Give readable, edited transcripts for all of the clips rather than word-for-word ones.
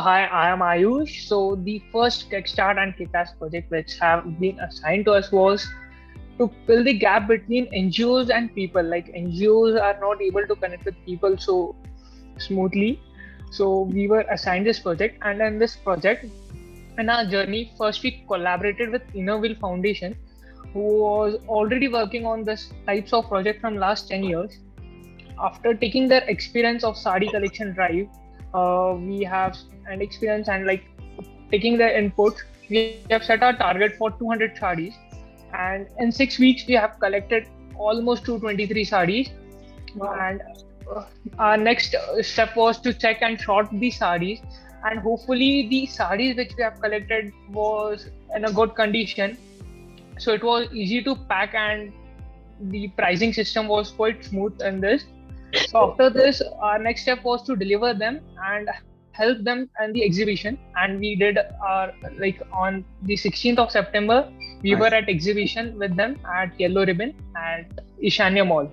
Hi, I am Ayush. So the first Kickstart and Kickass project which have been assigned to us was to fill the gap between NGOs and people. Like NGOs are not able to connect with people so smoothly. So we were assigned this project, and in this project, in our journey, first we collaborated with Innerville Foundation, who was already working on this types of project from last 10 years. After taking their experience of Saree collection drive, we have an experience and like taking their input, we have set our target for 200 sarees, and in 6 weeks we have collected almost 223 sarees. Wow. And uh, our next step was to check and sort the sarees, and hopefully the sarees which we have collected was in a good condition, so it was easy to pack, and the pricing system was quite smooth in this. So after this, our next step was to deliver them and help them in the exhibition. And we did our like on the 16th of September, we were Nice. at exhibition with them at Yellow Ribbon at Ishania Mall.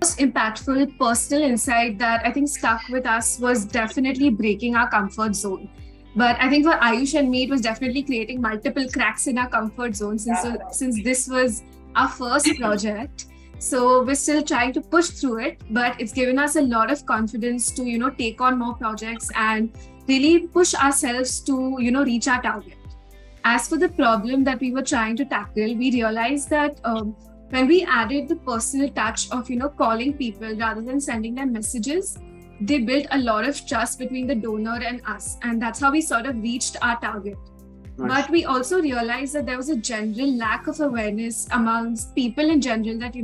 Most impactful personal insight that I think stuck with us was definitely breaking our comfort zone. But I think for Ayush and me, it was definitely creating multiple cracks in our comfort zone since this was our first project. So we're still trying to push through it, but it's given us a lot of confidence to, take on more projects and really push ourselves to, reach our target. As for the problem that we were trying to tackle, we realized that when we added the personal touch of calling people rather than sending them messages, they built a lot of trust between the donor and us, and that's how we sort of reached our target. Nice. But we also realized that there was a general lack of awareness amongst people in general that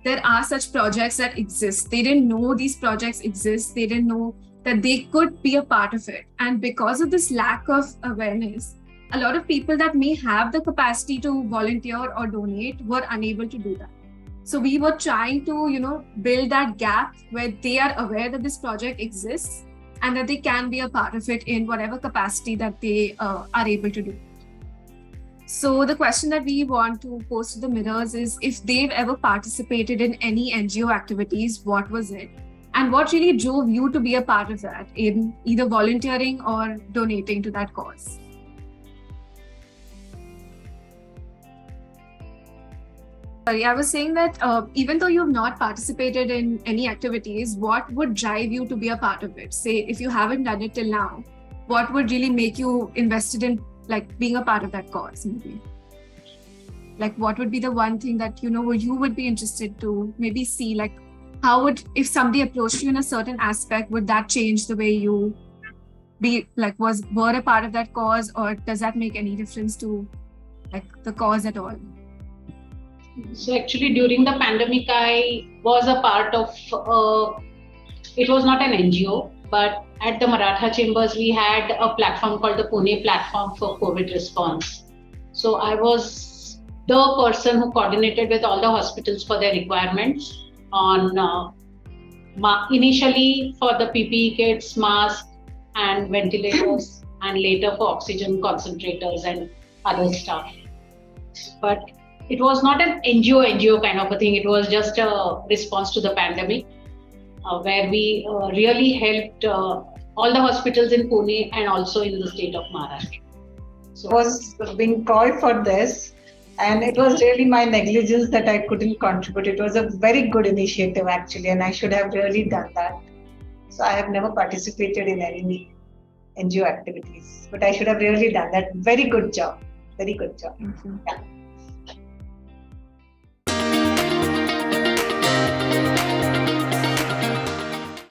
there are such projects that exist. They didn't know these projects exist. They didn't know that they could be a part of it, and because of this lack of awareness, a lot of people that may have the capacity to volunteer or donate were unable to do that. So we were trying to, build that gap where they are aware that this project exists and that they can be a part of it in whatever capacity that they are able to do. So the question that we want to pose to the mirrors is if they've ever participated in any NGO activities, what was it? And what really drove you to be a part of that in either volunteering or donating to that cause? Sorry, I was saying that even though you've not participated in any activities, what would drive you to be a part of it? Say, if you haven't done it till now, what would really make you invested in like being a part of that cause? Maybe, like, what would be the one thing that you would be interested to maybe see? Like, how would, if somebody approached you in a certain aspect, would that change the way you be like were a part of that cause, or does that make any difference to like the cause at all? So actually during the pandemic, I was a part of, it was not an NGO, but at the Maratha Chambers, we had a platform called the Pune Platform for COVID Response. So I was the person who coordinated with all the hospitals for their requirements on initially for the PPE kits, masks and ventilators, and later for oxygen concentrators and other stuff. But it was not an NGO kind of a thing. It was just a response to the pandemic, where we really helped all the hospitals in Pune and also in the state of Maharashtra. So I was being called for this, and it was really my negligence that I couldn't contribute. It was a very good initiative actually, and I should have really done that. So I have never participated in any NGO activities, but I should have really done that. Very good job. Very good job. Thank you. Yeah.